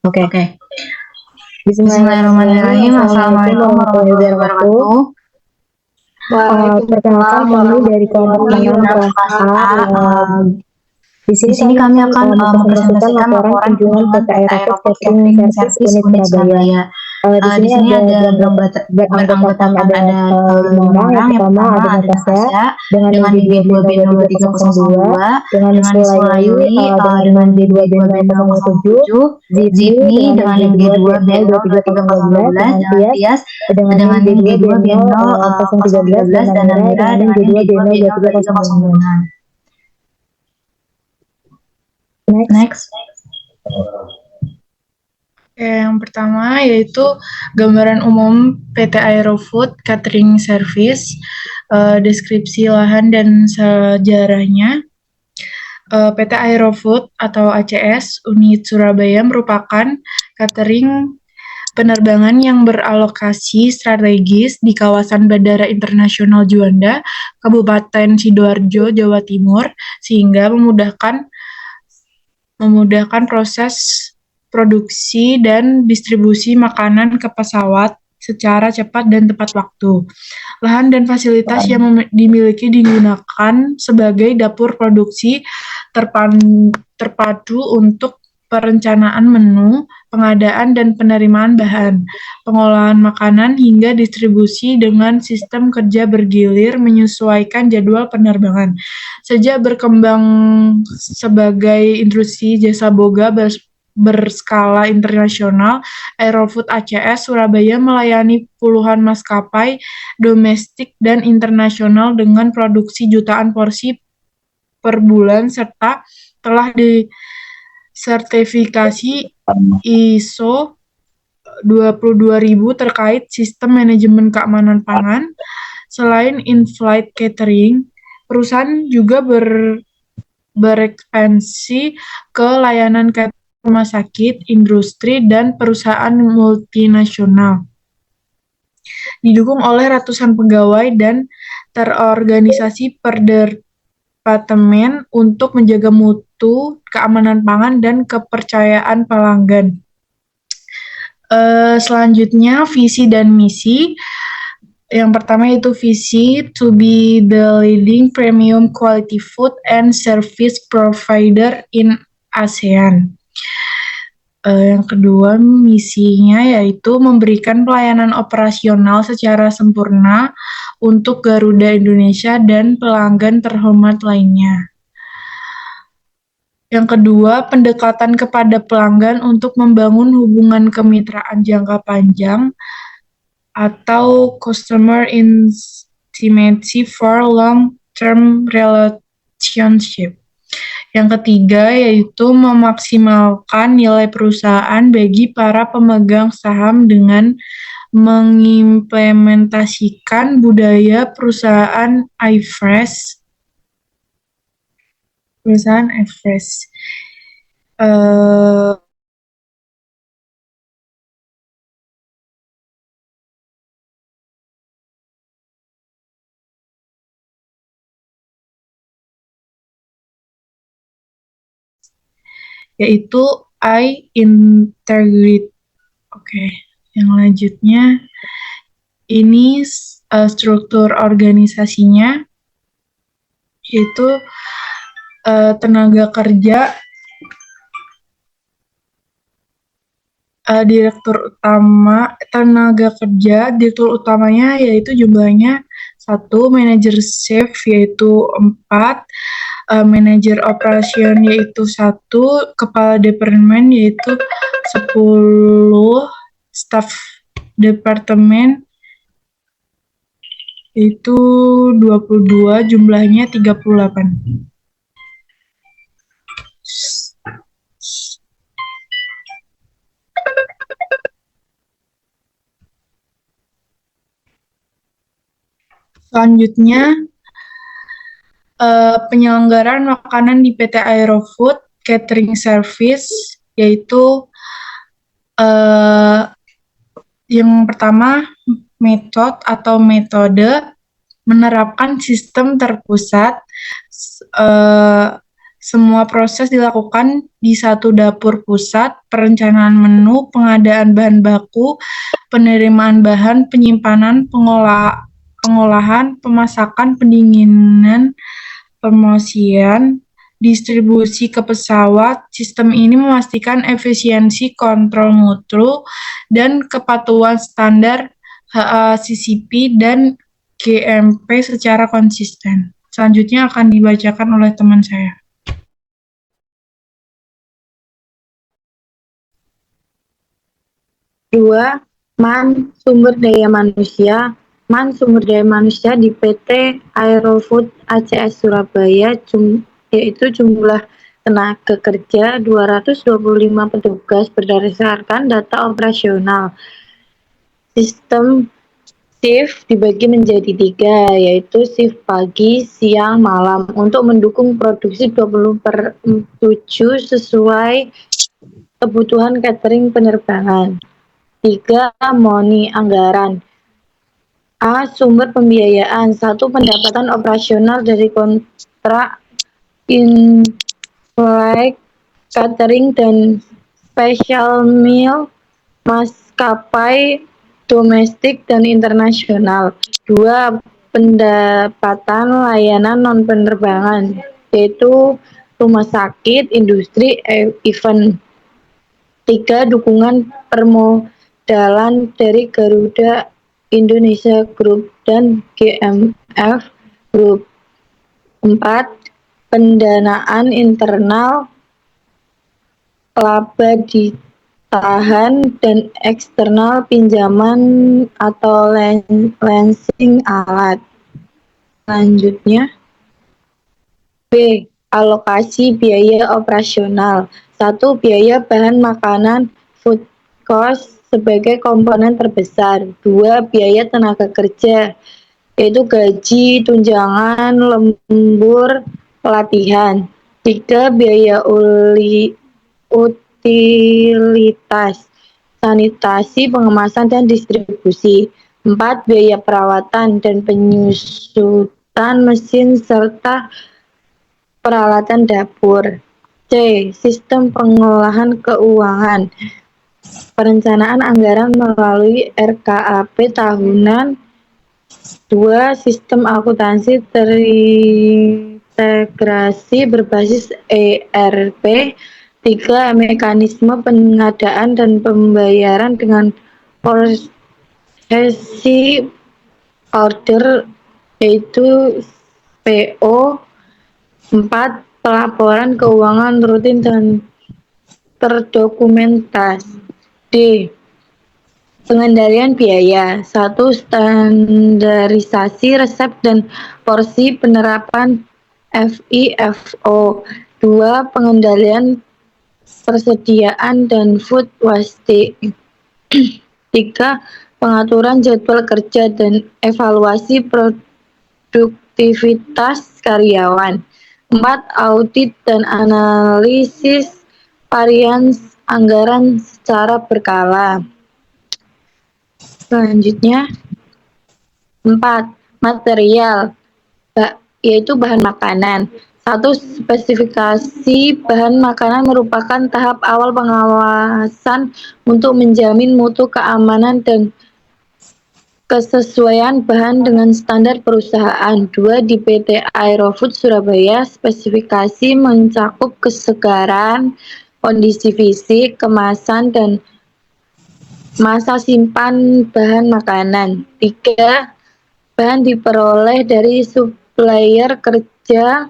Oke. Bismillahirrahmanirrahim. Assalamualaikum warahmatullahi wabarakatuh. Perkenalkan kami dari kelompok menengah kelas A. Di sini kami akan mempresentasikan laporan kunjungan PT Aerofood Catering Service Unit Surabaya. Di sini ada beranggota kami ada 5 orang. Yang pertama ada Natasha dengan D2B0302, dengan Sulayawi dengan D2B0107, Zidni dengan D2B0312, dengan Tias dengan D2B013 dan Amira dengan D2B02309. Next. Yang pertama yaitu gambaran umum PT Aerofood Catering Service, deskripsi lahan dan sejarahnya. PT Aerofood atau ACS Unit Surabaya merupakan catering penerbangan yang beralokasi strategis di kawasan Bandara Internasional Juanda, Kabupaten Sidoarjo, Jawa Timur, sehingga memudahkan proses produksi dan distribusi makanan ke pesawat secara cepat dan tepat waktu. Lahan dan fasilitas yang dimiliki digunakan sebagai dapur produksi terpadu untuk perencanaan menu, pengadaan dan penerimaan bahan, pengolahan makanan hingga distribusi dengan sistem kerja bergilir menyesuaikan jadwal penerbangan. Sejak berkembang sebagai industri jasa boga berskala internasional, Aerofood ACS Surabaya melayani puluhan maskapai domestik dan internasional dengan produksi jutaan porsi per bulan serta telah disertifikasi ISO 22000 terkait sistem manajemen keamanan pangan. Selain in-flight catering, perusahaan juga berekspansi ke layanan catering rumah sakit, industri, dan perusahaan multinasional. Didukung oleh ratusan pegawai dan terorganisasi per departemen untuk menjaga mutu, keamanan pangan, dan kepercayaan pelanggan. Selanjutnya, visi dan misi. Yang pertama yaitu visi to be the leading premium quality food and service provider in ASEAN. Yang kedua, misinya yaitu memberikan pelayanan operasional secara sempurna untuk Garuda Indonesia dan pelanggan terhormat lainnya. Yang kedua, pendekatan kepada pelanggan untuk membangun hubungan kemitraan jangka panjang atau customer intimacy for long-term relationship. Yang ketiga yaitu memaksimalkan nilai perusahaan bagi para pemegang saham dengan mengimplementasikan budaya perusahaan IFRS. Yaitu integrity. Oke, yang lanjutnya ini struktur organisasinya yaitu tenaga kerja, direktur utamanya yaitu jumlahnya 1, manajer chef yaitu 4, manajer operation yaitu 1, kepala departemen yaitu 10, staf departemen yaitu 22, jumlahnya 38. Selanjutnya, penyelenggaraan makanan di PT Aerofood Catering Service, yaitu yang pertama metode menerapkan sistem terpusat Semua proses dilakukan di satu dapur pusat, perencanaan menu, pengadaan bahan baku, penerimaan bahan, penyimpanan, pengolahan, pemasakan, pendinginan, promosian, distribusi ke pesawat. Sistem ini memastikan efisiensi kontrol mutu dan kepatuhan standar HACCP dan GMP secara konsisten. Selanjutnya akan dibacakan oleh teman saya. Dua, sumber daya manusia. Sumber daya manusia di PT Aerofood ACS Surabaya, yaitu jumlah tenaga kerja 225 petugas berdasarkan data operasional. Sistem shift dibagi menjadi 3, yaitu shift pagi, siang, malam, untuk mendukung produksi 20/7 sesuai kebutuhan catering penerbangan. 3. Moni anggaran. A. Sumber pembiayaan. 1. Pendapatan operasional dari kontrak in-flight catering dan special meal maskapai domestik dan internasional. 2. Pendapatan layanan non-penerbangan, yaitu rumah sakit, industri, event. 3. Dukungan permodalan dari Garuda Indonesia Group dan GMF Group. 4. Pendanaan internal, laba ditahan, dan eksternal, pinjaman atau leasing alat. Selanjutnya, B. Alokasi biaya operasional. 1. Biaya bahan makanan food cost sebagai komponen terbesar. 2. Biaya tenaga kerja, yaitu gaji, tunjangan, lembur, pelatihan. 3. Biaya utilitas, sanitasi, pengemasan, dan distribusi. 4. Biaya perawatan dan penyusutan mesin serta peralatan dapur. C. Sistem pengolahan keuangan. Perencanaan anggaran melalui RKAP tahunan. 2. Sistem akuntansi terintegrasi berbasis ERP. 3. Mekanisme pengadaan dan pembayaran dengan prosesi order, yaitu PO. 4. Pelaporan keuangan rutin dan terdokumentasi. D. Pengendalian biaya. 1. Standarisasi resep dan porsi penerapan FIFO. 2. Pengendalian persediaan dan food waste. 3. Pengaturan jadwal kerja dan evaluasi produktivitas karyawan. 4. Audit dan analisis varians anggaran secara berkala. Selanjutnya, 4. Material, yaitu bahan makanan. 1. Spesifikasi bahan makanan merupakan tahap awal pengawasan untuk menjamin mutu, keamanan, dan kesesuaian bahan dengan standar perusahaan. 2. Di PT Aerofood Surabaya, spesifikasi mencakup kesegaran, kondisi fisik, kemasan, dan masa simpan bahan makanan. 3. Bahan diperoleh dari supplier kerja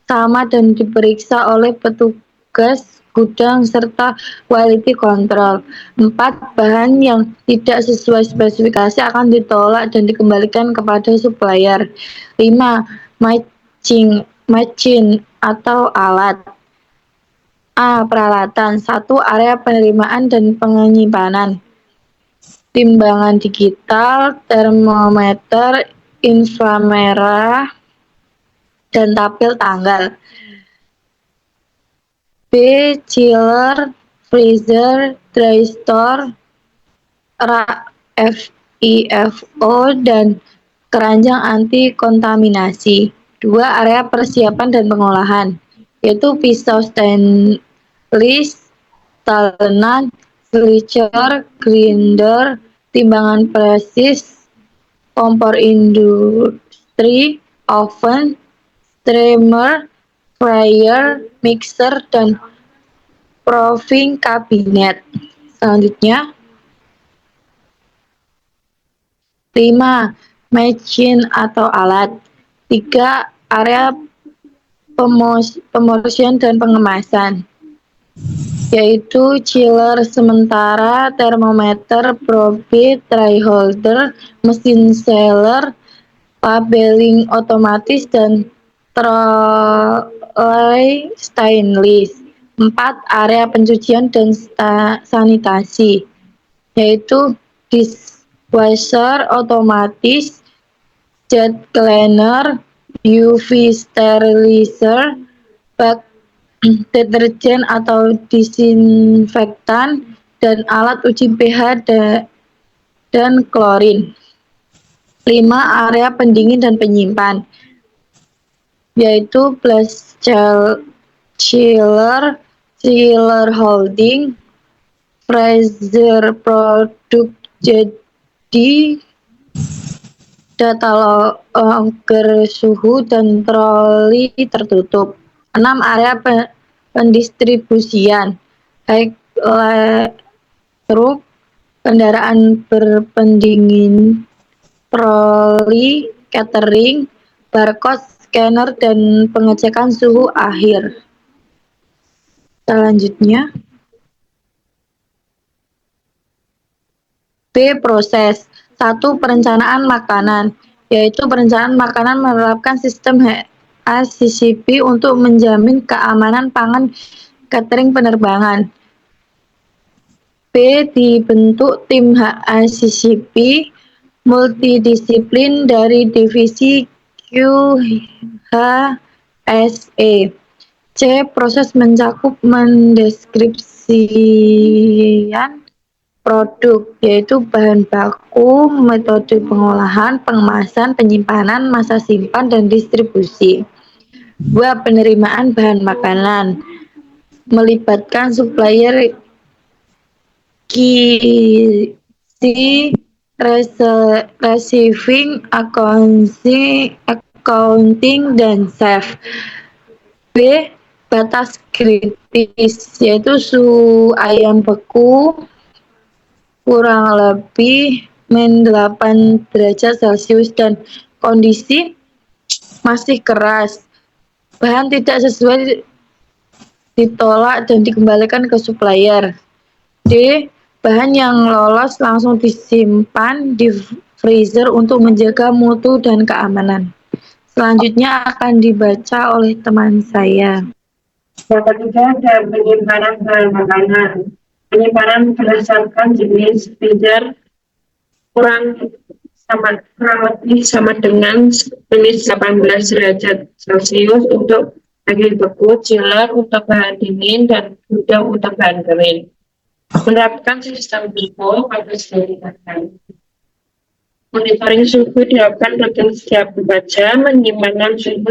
sama dan diperiksa oleh petugas gudang serta quality control. 4. Bahan yang tidak sesuai spesifikasi akan ditolak dan dikembalikan kepada supplier. 5. Matching atau alat. A. Peralatan. 1. Area penerimaan dan penyimpanan. Timbangan digital, termometer, inframerah, dan tabel tanggal. B. Chiller, freezer, dry store, rak FIFO, dan keranjang anti kontaminasi. 2. Area persiapan dan pengolahan. yaitu pisau stainless, talenan, slicer, grinder, timbangan presis, kompor industri, oven, streamer, fryer, mixer, dan proving kabinet. Selanjutnya, 5. Machine atau alat. 3. Area pemorsian dan pengemasan, yaitu chiller sementara, termometer, probe, tray holder, mesin sealer, labeling otomatis, dan trolley stainless. 4. Area pencucian dan sanitasi, yaitu dishwasher otomatis, jet cleaner, UV sterilizer, bak deterjen atau disinfektan, dan alat uji pH dan klorin. 5. Area pendingin dan penyimpan, yaitu flash chiller, chiller holding, freezer produk jadi data logger suhu, dan troli tertutup. 6. Area pendistribusian, baik truk, kendaraan berpendingin, troli, catering, barcode scanner, dan pengecekan suhu akhir. Selanjutnya, B. Proses. 1. Perencanaan makanan, yaitu perencanaan makanan menerapkan sistem HACCP untuk menjamin keamanan pangan catering penerbangan. B. Dibentuk tim HACCP multidisiplin dari divisi QHSE. C. Proses mencakup mendeskripsikan produk, yaitu bahan baku, metode pengolahan, pengemasan, penyimpanan, masa simpan, dan distribusi. 2. Penerimaan bahan makanan, melibatkan supplier, gizi, receiving, accounting, dan chef. B. Batas kritis, yaitu suhu ayam beku kurang lebih -8 derajat Celcius dan kondisi masih keras. Bahan tidak sesuai ditolak dan dikembalikan ke supplier. D. Bahan yang lolos langsung disimpan di freezer untuk menjaga mutu dan keamanan. Selanjutnya akan dibaca oleh teman saya. Yang ketiga ada penyimpanan bahan makanan. Penyimpanan berdasarkan jenis freezer kurang lebih sama dengan -18 derajat Celcius untuk daging beku, chiller untuk bahan dingin, dan gudang untuk bahan kering. Menerapkan sistem FIFO pada dikatakan. Monitoring suhu dilakukan rutin setiap 4 jam. Penyimpanan suhu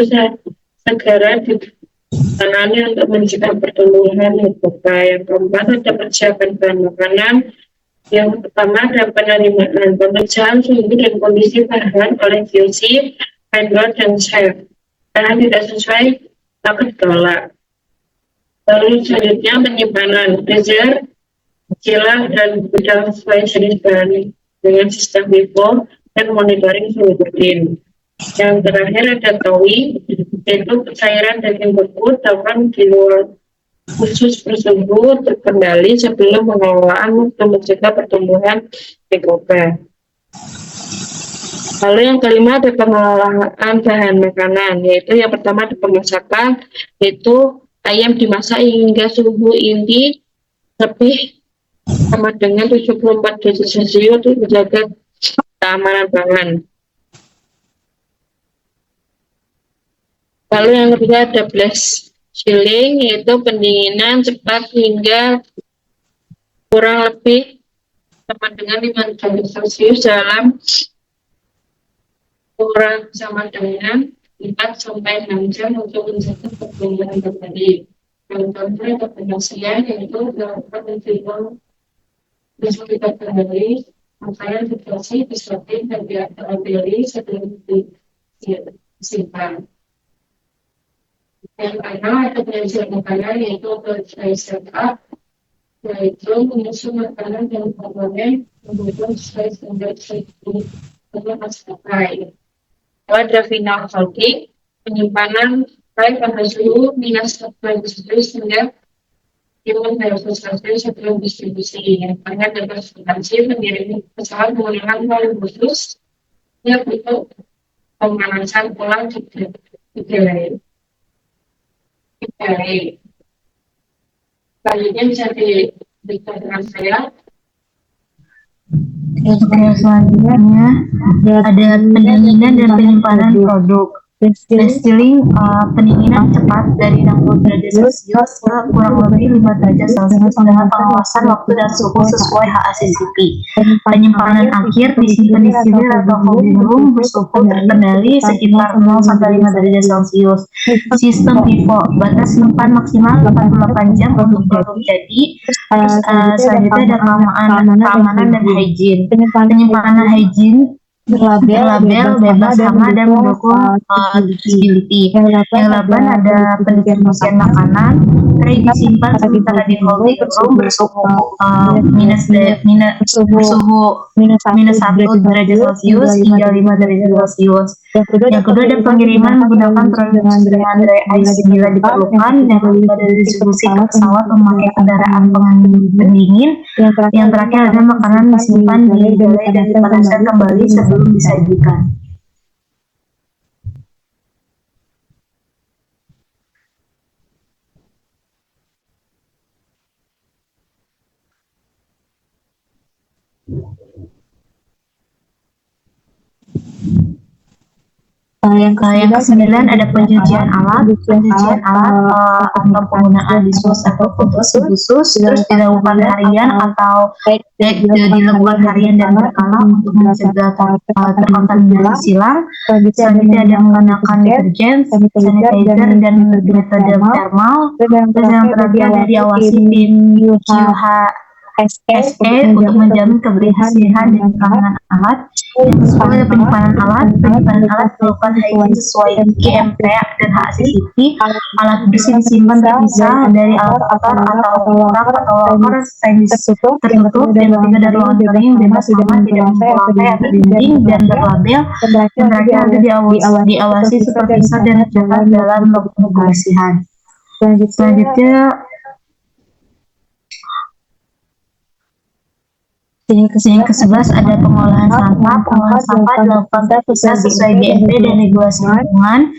segera ditangani untuk mencegah pertumbuhan hipoka. Yang keempat ada persiapan bahan makanan. Yang pertama ada penerimaan, pemeriksaan suhu dan kondisi bahan oleh QC, vendor, dan chef. Bahan tidak sesuai dapat ditolak. Lalu selanjutnya penyimpanan, freezer, chiller, dan gudang sesuai jenis bahan dengan sistem FIFO dan monitoring suhu rutin. Yang terakhir ada TOWI, yaitu cairan daging beku dapat di luar khusus bersuhu terkendali sebelum pengelolaan untuk mencegah pertumbuhan mikroba. Lalu yang kelima ada pengelolaan bahan makanan, yaitu yang pertama ada pemasakan, yaitu ayam dimasak hingga suhu inti lebih sama dengan 74 derajat Celcius untuk menjaga keamanan pangan. Lalu yang ketiga ada blast chilling, yaitu pendinginan cepat hingga kurang lebih sama dengan 5 derajat Celcius dalam kurang sama dengan 4 sampai 6 jam untuk menjaga pertumbuhan bakteri. Contohnya rekomendasinya yaitu dilakukan interval 7 hari, makanan dikasih disuapin dan diambil sebelum disimpan. Yang pertama ada penyajian makanan yaitu dry setup, yaitu menyusun makanan dan komponen kemudian sesuai standar safety untuk maskapai. Ada final salting, penyimpanan pada suhu minus 40 hingga 500 sebelum distribusi. Karena dapat substansi mengirim pesawat menggunakan melalui khusus yang untuk pemanasan ulang di delay. Selanjutnya bisa dikatakan saya. Oke, selanjutnya ada pendinginan dan penyimpanan produk. Distilling pendinginan cepat dari 60 derajat Celcius ke kurang lebih 5 derajat Celcius dengan pengawasan waktu dan suhu sesuai HACCP. Penyimpanan akhir disimpan di chiller atau holding room bersuhu terkendali sekitar 0 sampai 5 derajat Celcius. Sistem FIFO, batas simpan maksimal 48 jam untuk produk jadi. Selanjutnya ada keamanan dan hygiene. Penyimpanan hygiene berlabel bebas hama dan mendukung traceability. Yang 8 ada pendistribusian makanan disimpan sementara di holding room bersuhu minus 1 derajat Celcius hingga 5 derajat Celcius. Yang kedua ada pengiriman menggunakan produk dengan dry ice bila diperlukan. Yang ketiga ada distribusi ke pesawat memakai kendaraan pendingin. Yang terakhir ada makanan disimpan di delay dan dipanaskan kembali sebelum disajikan. Yang ke-9 ada pencucian alat atau penggunaan disposal atau khusus terus dilakukan harian atau dilakukan harian dan berkala untuk mencegah terkontaminasi silang. Selanjutnya ada menggunakan deterjen, sanitizer dan metode thermal. Dan yang terakhir ada diawasi tim QHSE untuk menjamin kebersihan dan keamanan alat. Yang sesuai penyimpanan alat dilakukan hygiene sesuai GMP dan HACCP. Alat bersih disimpan terpisah dari alat kotor atau rak atau loker tertutup. Dan ketiga dari ruangan kering bebas hama, tidak menyentuh lantai atau dinding dan berlabel. Dan terakhir ada diawasi supervisa dan tercatat dalam log kebersihan. Selanjutnya Yang ke-11 ada pengolahan sampah. Pengolahan sampah dilakukan terpisah sesuai GMP dan regulasi lingkungan.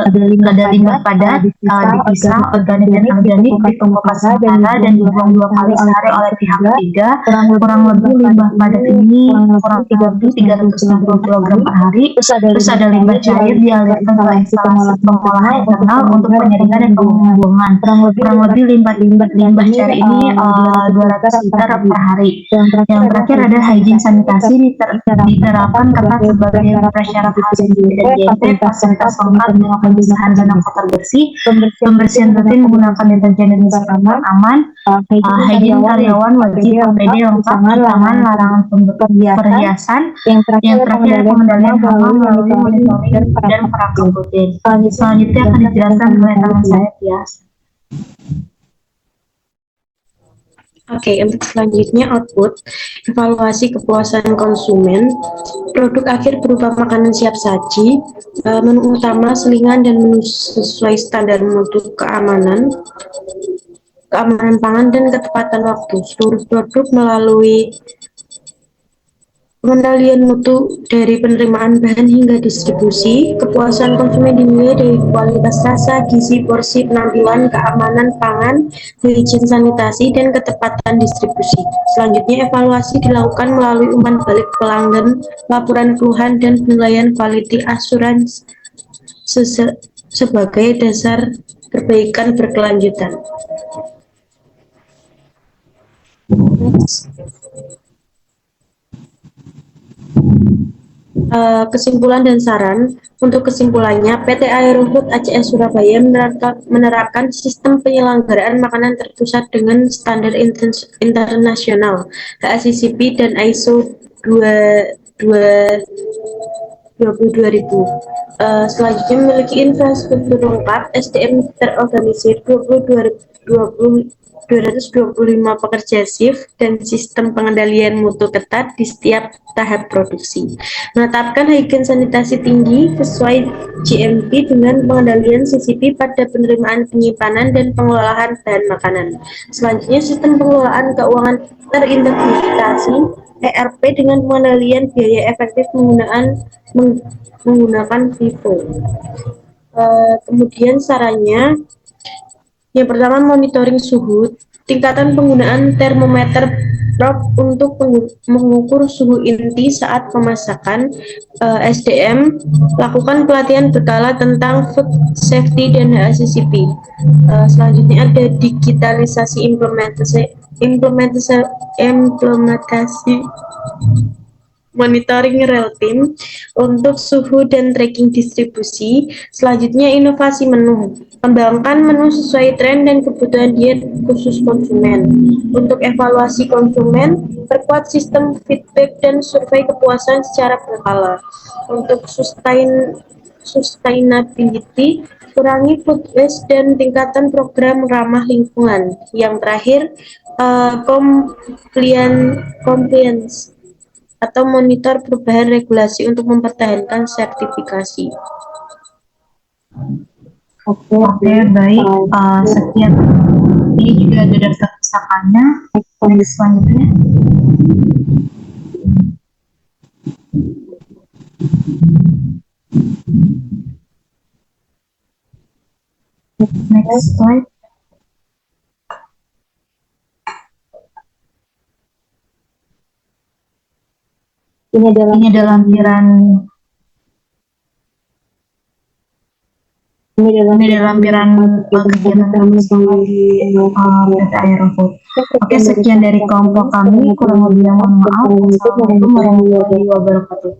Ada limbah padat, dipisah organik dan organik, dikumpulkan sementara dan dibuang 2 kali sehari oleh pihak ketiga. Kurang lebih limbah padat ini kurang lebih 360 kg per hari. Terus ada limbah cair dialirkan ke instalasi pengolahan internal untuk penyaringan dan pembuangan. Kurang lebih limbah cair ini 200 liter per hari. Yang terakhir ada hygiene sanitasi diterapkan ketat sebagai prasyarat HACCP dan GMP, fasilitas lengkap dengan pemisahan zona kotor bersih, pembersihan rutin menggunakan deterjen dan disinfektan aman, hygiene karyawan wajib APD lengkap, tangan, larangan perhiasan. Yang terakhir ada pengendalian hama melalui monitoring dan perangkap rutin. Selanjutnya akan dijelaskan oleh teman saya Tias. Oke, untuk selanjutnya output, evaluasi kepuasan konsumen, produk akhir berupa makanan siap saji, menu utama, selingan, dan menu sesuai standar mutu keamanan pangan, dan ketepatan waktu. Seluruh produk melalui pengendalian mutu dari penerimaan bahan hingga distribusi. Kepuasan konsumen dinilai dari kualitas rasa, gizi, porsi, penampilan, keamanan pangan, higien sanitasi, dan ketepatan distribusi. Selanjutnya, evaluasi dilakukan melalui umpan balik pelanggan, laporan keluhan, dan penilaian quality assurance sebagai dasar perbaikan berkelanjutan. Kesimpulan dan saran. Untuk kesimpulannya, PT Aerofood ACS Surabaya menerapkan sistem penyelenggaraan makanan terpusat dengan standar internasional HACCP dan ISO 22000. Selanjutnya memiliki infrastruktur lengkap, SDM terorganisir 225 pekerja shift, dan sistem pengendalian mutu ketat di setiap tahap produksi. Menetapkan hygiene sanitasi tinggi sesuai GMP dengan pengendalian CCP pada penerimaan, penyimpanan, dan pengelolaan bahan makanan. Selanjutnya, sistem pengelolaan keuangan terintegrasi ERP dengan pengendalian biaya efektif menggunakan FIFO. Kemudian sarannya, yang pertama, monitoring suhu, tingkatan penggunaan termometer probe untuk mengukur suhu inti saat pemasakan. SDM, lakukan pelatihan berkala tentang food safety dan HACCP. Selanjutnya ada digitalisasi implementasi monitoring real time untuk suhu dan tracking distribusi. Selanjutnya, inovasi menu. Kembangkan menu sesuai tren dan kebutuhan diet khusus konsumen. Untuk evaluasi konsumen, perkuat sistem feedback dan survei kepuasan secara berkala. Untuk sustainability, kurangi food waste dan tingkatkan program ramah lingkungan. Yang terakhir, compliance atau monitor perubahan regulasi untuk mempertahankan sertifikasi. Oke, Baik. Sekian. Ini juga ada daftar pustakannya. Next selanjutnya. Next slide. ini adalah lampiran kegiatan kami selama di PT Aerofood. Oke, sekian dari kelompok kami. Kurang lebih mohon maaf. Wassalamualaikum warahmatullahi wabarakatuh.